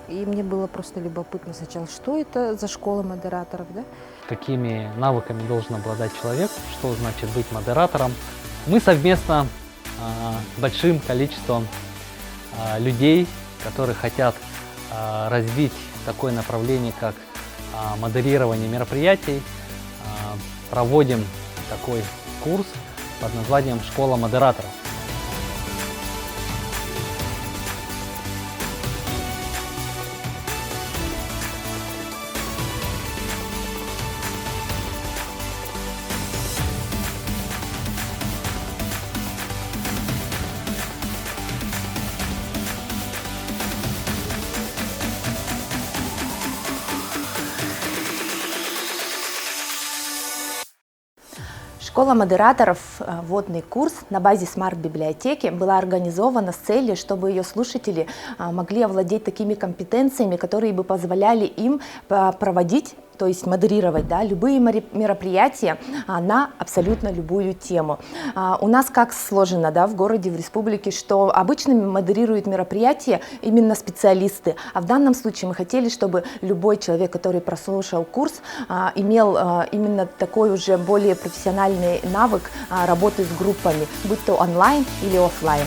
И мне было просто любопытно сначала, что это за школа модераторов, да? Какими навыками должен обладать человек, что значит быть модератором. Мы совместно с большим количеством людей, которые хотят развить такое направление, как модерирование мероприятий, проводим такой курс под названием «Школа модераторов». Школа модераторов, вводный курс на базе смарт-библиотеки, была организована с целью, чтобы ее слушатели могли овладеть такими компетенциями, которые бы позволяли им проводить, то есть модерировать, да, любые мероприятия на абсолютно любую тему. У нас как сложено, да, в городе, в республике, что обычно модерируют мероприятия именно специалисты, а в данном случае мы хотели, чтобы любой человек, который прослушал курс, имел именно такой уже более профессиональный навык работы с группами, будь то онлайн или офлайн.